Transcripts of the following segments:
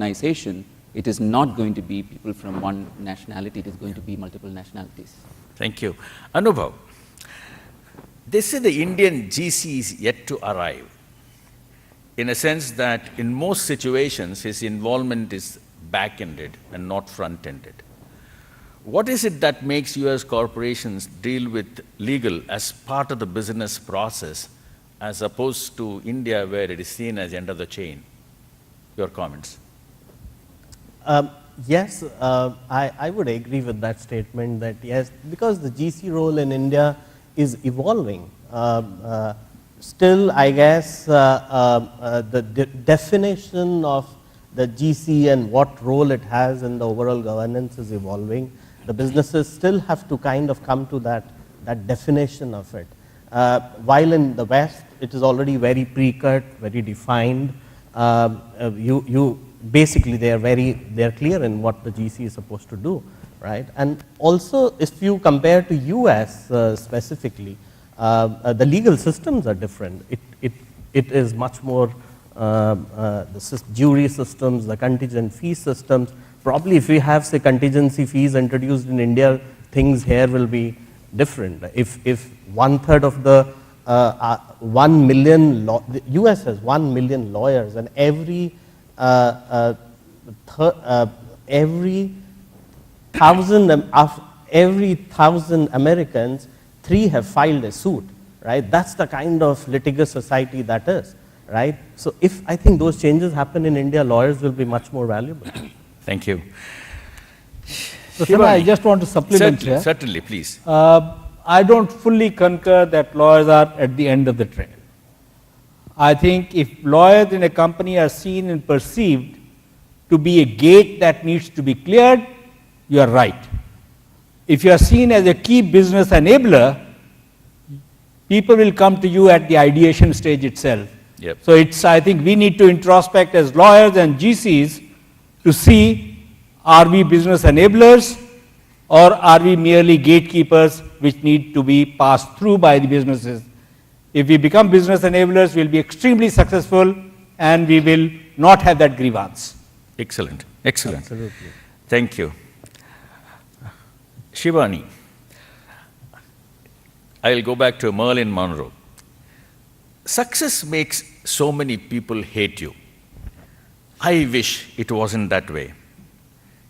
organization, it is not going to be people from one nationality, it is going to be multiple nationalities. Thank you. Anubhav, they say the Indian GC is yet to arrive, in a sense that in most situations his involvement is back-ended and not front-ended. What is it that makes US corporations deal with legal as part of the business process as opposed to India where it is seen as end of the chain? Your comments. Yes, I would agree with that statement that yes, because the GC role in India is evolving. Still, I guess the definition of the GC and what role it has in the overall governance is evolving. The businesses still have to kind of come to that definition of it. While in the West, it is already very pre-cut, very defined. Basically they are clear in what the GC is supposed to do, right? And also, if you compare to US specifically, the legal systems are different. It is much more the jury systems, the contingent fee systems. Probably if we have, say, contingency fees introduced in India, things here will be different. If 1/3 of the 1 million, the US has 1 million lawyers, and every 1,000 Americans, 3 have filed a suit, right? That's the kind of litigious society that is, right? So I think those changes happen in India, lawyers will be much more valuable. Thank you. So Shivani, I just want to supplement here. Certainly, please. I don't fully concur that lawyers are at the end of the trail. I think if lawyers in a company are seen and perceived to be a gate that needs to be cleared, you are right. If you are seen as a key business enabler, people will come to you at the ideation stage itself. Yep. So I think we need to introspect as lawyers and GCs to see, are we business enablers or are we merely gatekeepers which need to be passed through by the businesses? If we become business enablers, we'll be extremely successful and we will not have that grievance. Excellent, excellent. Absolutely. Thank you. Shivani, I'll go back to Marilyn Monroe. Success makes so many people hate you. I wish it wasn't that way.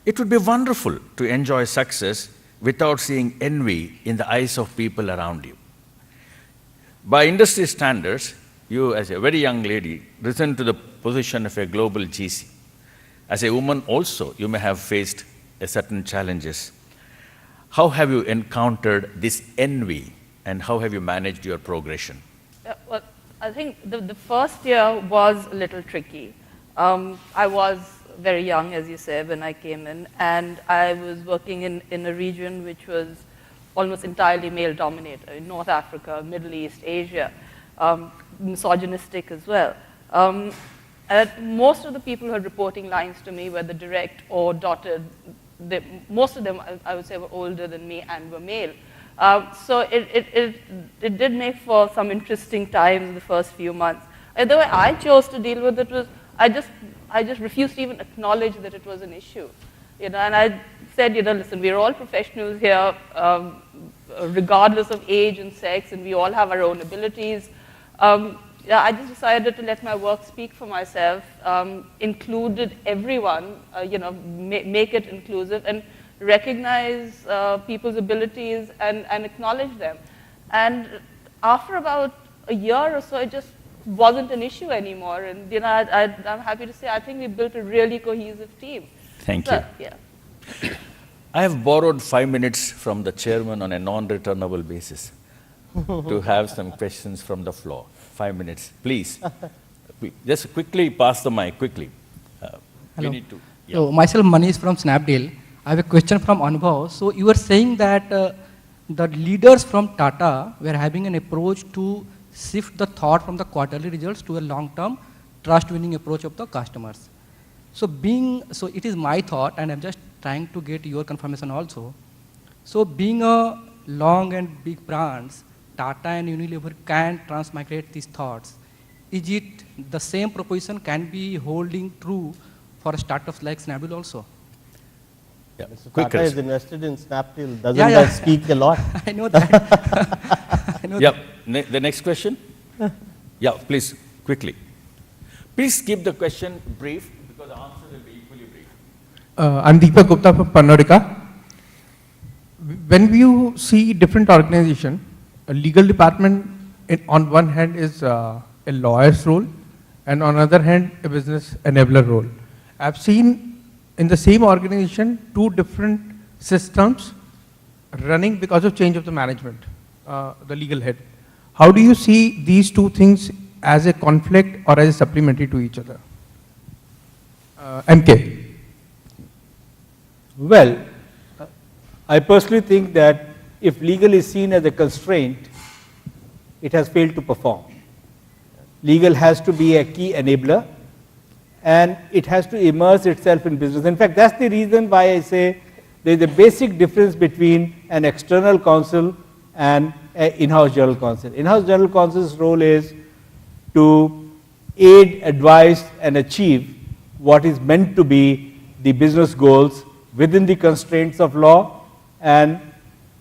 It would be wonderful to enjoy success without seeing envy in the eyes of people around you. By industry standards, you as a very young lady risen to the position of a global GC. As a woman also, you may have faced certain challenges. How have you encountered this envy and how have you managed your progression? Well, I think the first year was a little tricky. I was very young, as you said, when I came in, and I was working in a region which was almost entirely male-dominated, in North Africa, Middle East, Asia, misogynistic as well. Most of the people who are reporting lines to me, whether direct or dotted, most of them, I would say, were older than me and were male. So it did make for some interesting times in the first few months. The way I chose to deal with it was, I just refused to even acknowledge that it was an issue. And I said, listen, we're all professionals here, regardless of age and sex, and we all have our own abilities. I just decided to let my work speak for myself, included everyone, make it inclusive, and recognize people's abilities and acknowledge them. And after about a year or so, it just wasn't an issue anymore. And I'm happy to say I think we built a really cohesive team. Thank you. Yeah. I have borrowed 5 minutes from the chairman on a non-returnable basis to have some questions from the floor. 5 minutes, please. Just quickly pass the mic, quickly. Hello. We need to, yeah. So myself, Manish from Snapdeal. I have a question from Anubhav. So you were saying that the leaders from Tata were having an approach to shift the thought from the quarterly results to a long-term trust-winning approach of the customers. So it is my thought, and I'm just trying to get your confirmation also. So being a long and big brands, Tata and Unilever can transmigrate these thoughts. Is it the same proposition can be holding true for startups like Snapdeal also. Yeah. Mr. Quick Tata is response. invested in Snapdeal. Doesn't Yeah, yeah. that speak a lot? I know that. I know Yeah. The next question? Yeah, please, quickly. Please keep the question brief because the answer will be equally brief. I'm Deepak Gupta from Pernodica. When you see different organization, a legal department on one hand is a lawyer's role and on other hand a business enabler role. I've seen in the same organization two different systems running because of change of the management, the legal head. How do you see these two things as a conflict or as a supplementary to each other? MK. Well, I personally think that if legal is seen as a constraint, it has failed to perform. Legal has to be a key enabler and it has to immerse itself in business. In fact, that's the reason why I say there is a basic difference between an external counsel and an in-house general counsel. In-house general counsel's role is to aid, advise and achieve what is meant to be the business goals within the constraints of law and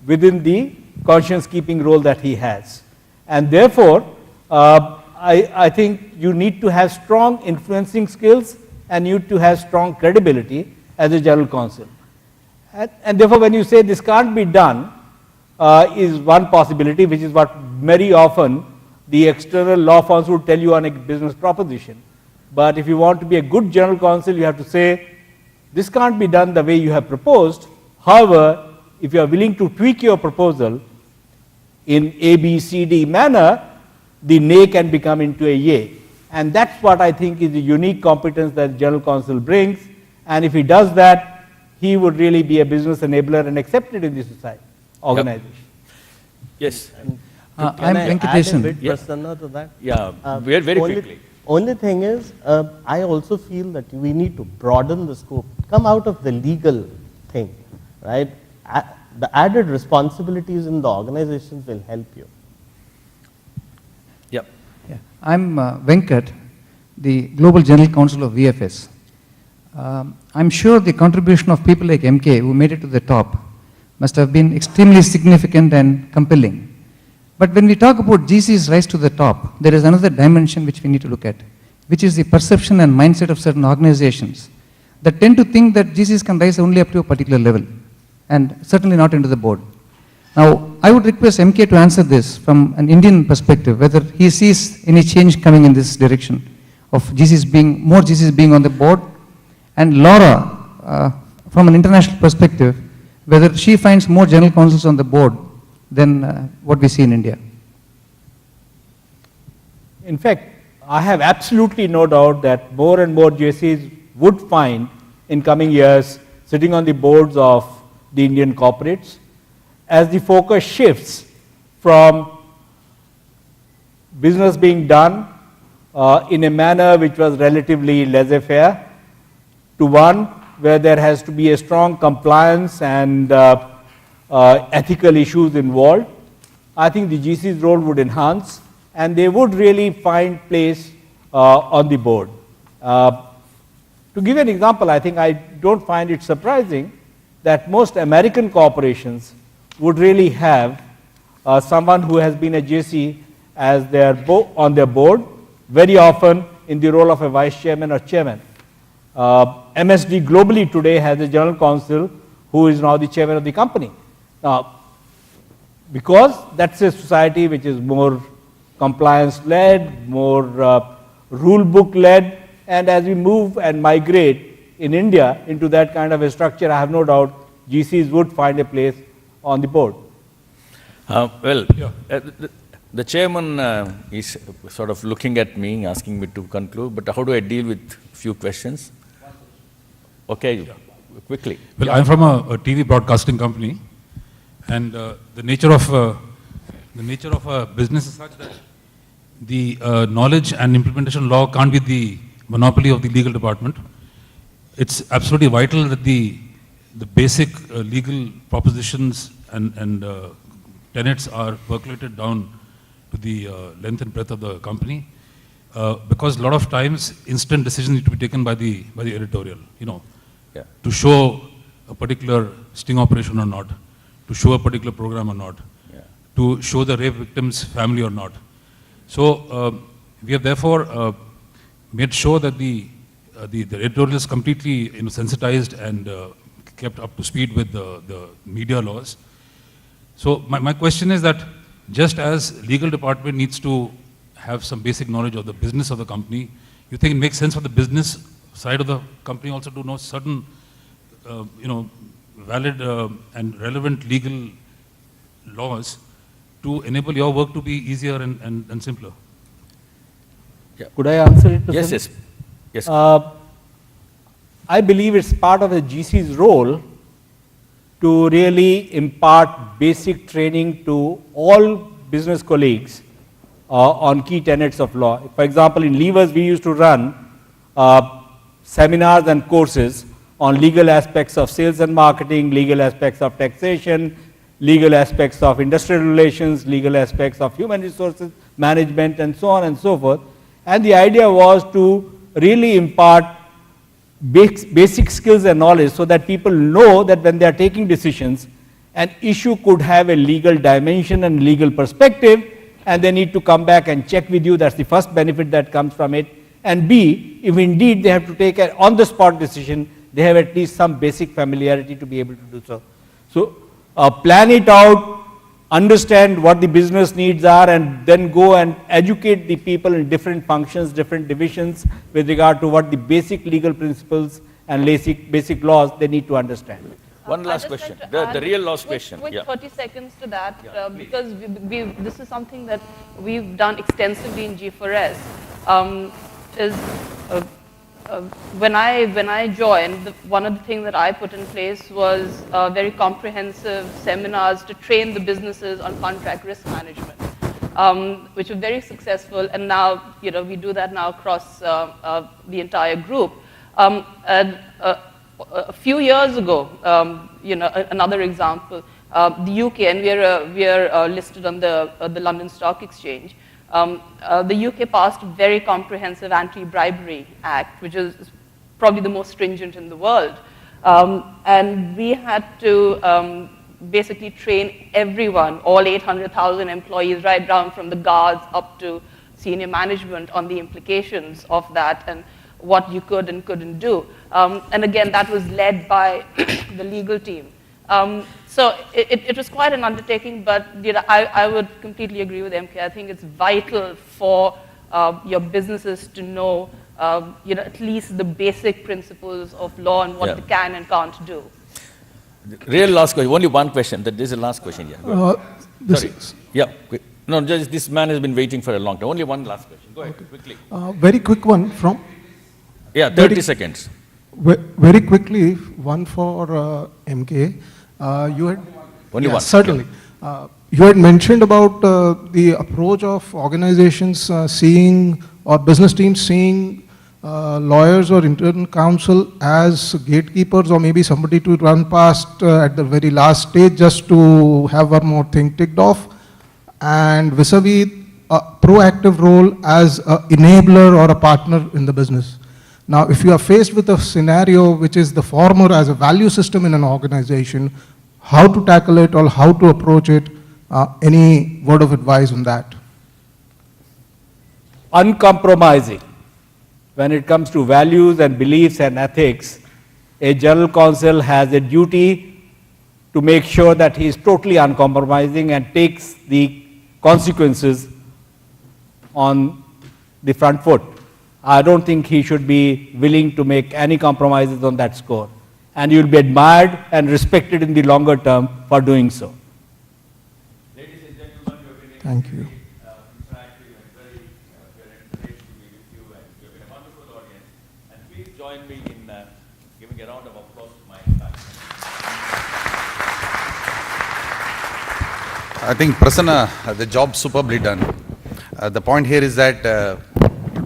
within the conscience keeping role that he has. And therefore, I think you need to have strong influencing skills and you need to have strong credibility as a general counsel. And therefore, when you say this can't be done, is one possibility, which is what very often the external law firms would tell you on a business proposition. But if you want to be a good general counsel, you have to say, this can't be done the way you have proposed. However, if you are willing to tweak your proposal in A, B, C, D manner, the nay can become into a yay. And that's what I think is the unique competence that general counsel brings. And if he does that, he would really be a business enabler and accepted in the society, organization. Yes. I'm Can I add a Venkatesan. bit, Yeah. Prasanna, to that? Yeah, very only, quickly. Only thing is, I also feel that we need to broaden the scope, come out of the legal thing, right? The added responsibilities in the organizations will help you. Yep. Yeah. I'm Venkat, the Global General Counsel of VFS. I'm sure the contribution of people like MK who made it to the top must have been extremely significant and compelling. But when we talk about GC's rise to the top, there is another dimension which we need to look at, which is the perception and mindset of certain organizations that tend to think that GCs can rise only up to a particular level and certainly not into the board. Now, I would request MK to answer this from an Indian perspective, whether he sees any change coming in this direction of more GCs being on the board, and Laura, from an international perspective, whether she finds more general counsels on the board than what we see in India. In fact, I have absolutely no doubt that more and more JCs would find in coming years sitting on the boards of the Indian corporates as the focus shifts from business being done in a manner which was relatively laissez-faire to one where there has to be a strong compliance and ethical issues involved. I think the GC's role would enhance and they would really find place on the board. To give an example, I think I don't find it surprising that most American corporations would really have someone who has been a GC as on their board, very often in the role of a vice chairman or chairman. MSD globally today has a general counsel who is now the chairman of the company. Now, because that's a society which is more compliance-led, more rule book-led, and as we move and migrate in India into that kind of a structure, I have no doubt GCs would find a place on the board. The chairman is sort of looking at me, asking me to conclude, but how do I deal with few questions? Okay, quickly. Well, I'm from a TV broadcasting company, and the nature of a business is such that the knowledge and implementation law can't be the monopoly of the legal department. It's absolutely vital that the basic legal propositions and tenets are percolated down to the length and breadth of the company. because a lot of times instant decisions need to be taken by the editorial, you know, Yeah. to show a particular sting operation or not, to show a particular program or not, Yeah. to show the rape victim's family or not. So we have therefore made sure that the editorial is completely, you know, sensitized and kept up to speed with the media laws. So my question is that just as legal department needs to have some basic knowledge of the business of the company, you think it makes sense for the business side of the company also to know certain, you know, valid and relevant legal laws to enable your work to be easier and simpler? Could I answer it? Yes, Prasanna? yes. Yes. I believe it's part of the GC's role to really impart basic training to all business colleagues on key tenets of law. For example, in Levers, we used to run seminars and courses on legal aspects of sales and marketing, legal aspects of taxation, legal aspects of industrial relations, legal aspects of human resources management, and so on and so forth. And the idea was to really impart basic skills and knowledge so that people know that when they are taking decisions, an issue could have a legal dimension and legal perspective, and they need to come back and check with you. That's the first benefit that comes from it. And B, if indeed they have to take an on-the-spot decision, they have at least some basic familiarity to be able to do so. So plan it out, understand what the business needs are, and then go and educate the people in different functions, different divisions with regard to what the basic legal principles and basic laws they need to understand. One I'd last just question, like to the add real last question. Quick Yeah. 30 seconds to that, because this is something that we've done extensively in G4S. When I joined, one of the things that I put in place was very comprehensive seminars to train the businesses on contract risk management, which were very successful. And now, you know, we do that now across the entire group. A few years ago, you know, another example, the UK, and we are listed on the London Stock Exchange. The UK passed a very comprehensive anti-bribery act, which is probably the most stringent in the world. And we had to basically train everyone, all 800,000 employees, right down from the guards up to senior management on the implications of that and what you could and couldn't do. And again, that was led by the legal team. So it was quite an undertaking, but you know, I would completely agree with MK. I think it's vital for your businesses to know, you know, at least the basic principles of law and what they can and can't do. Real last question, only one question, this is the last question, yeah. Go ahead. Sorry. Yeah, quick. No, just this man has been waiting for a long time. Only one last question. Go ahead, quickly. Very quick one from. Yeah, 30 seconds. Very quickly, one for MK. You had. Only one. Certainly. You had mentioned about the approach of organizations seeing, or business teams seeing lawyers or internal counsel as gatekeepers, or maybe somebody to run past at the very last stage just to have one more thing ticked off, and vis-a-vis a proactive role as an enabler or a partner in the business. Now, if you are faced with a scenario which is the former as a value system in an organization, how to tackle it or how to approach it, any word of advice on that? Uncompromising. When it comes to values and beliefs and ethics, a general counsel has a duty to make sure that he is totally uncompromising and takes the consequences on the front foot. I don't think he should be willing to make any compromises on that score. And you will be admired and respected in the longer term for doing so. Ladies and gentlemen, you have been Thank you. interactive and very encouraged to be with you, and you have been a wonderful audience. And please join me in giving a round of applause to my faculty. I think Prasanna, the job superbly done. The point here is that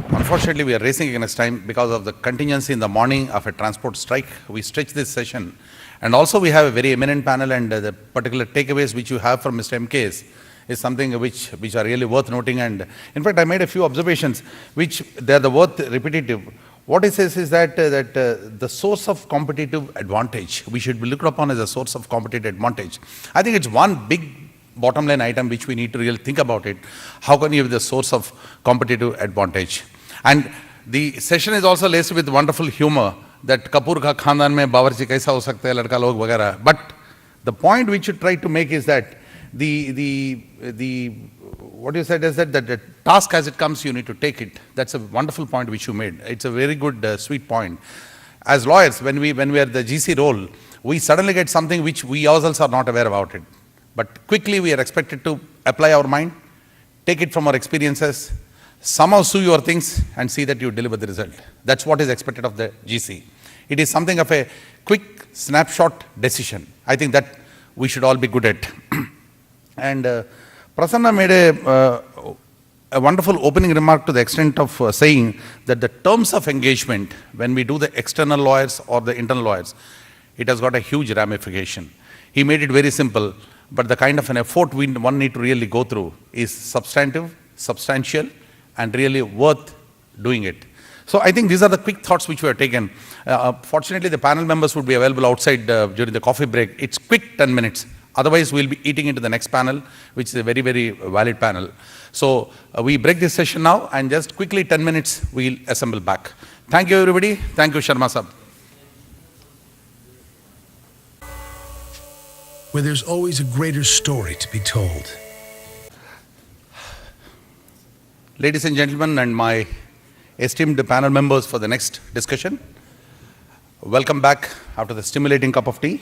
unfortunately we are racing against time because of the contingency in the morning of a transport strike. We stretch this session, and also we have a very eminent panel, and the particular takeaways which you have from Mr. MK is something which are really worth noting. And in fact, I made a few observations which they are the worth repetitive. What he says is that, the source of competitive advantage, we should be looked upon as a source of competitive advantage. I think it's one big bottom line item which we need to really think about it. How can you be the source of competitive advantage? And the session is also laced with wonderful humor that Kapoor ka khandan mein bawarchi kaisa ho sakta hai, ladka log vagara. But the point which you try to make is that what you said is that the task as it comes, you need to take it. That's a wonderful point which you made. It's a very good, sweet point. As lawyers, when we are the GC role, we suddenly get something which we ourselves are not aware about it. But quickly we are expected to apply our mind, take it from our experiences, somehow sue your things and see that you deliver the result. That's what is expected of the GC. It is something of a quick snapshot decision. I think that we should all be good at. And Prasanna made a wonderful opening remark to the extent of saying that the terms of engagement, when we do the external lawyers or the internal lawyers, it has got a huge ramification. He made it very simple, but the kind of an effort one need to really go through is substantive, substantial, and really worth doing it. So I think these are the quick thoughts which were taken. Fortunately, the panel members would be available outside during the coffee break. It's quick 10 minutes. Otherwise, we'll be eating into the next panel, which is a very, very valid panel. So we break this session now, and just quickly 10 minutes, we'll assemble back. Thank you, everybody. Thank you, Sharma Sahab. Where there's always a greater story to be told. Ladies and gentlemen, and my esteemed panel members for the next discussion, welcome back after the stimulating cup of tea.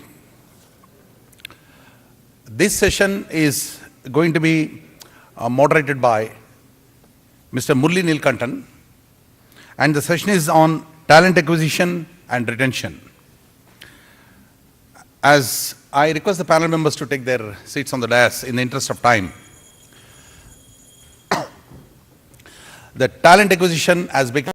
This session is going to be moderated by Mr. Murli Nilkantan, and the session is on talent acquisition and retention. As I request the panel members to take their seats on the dais in the interest of time, the talent acquisition has become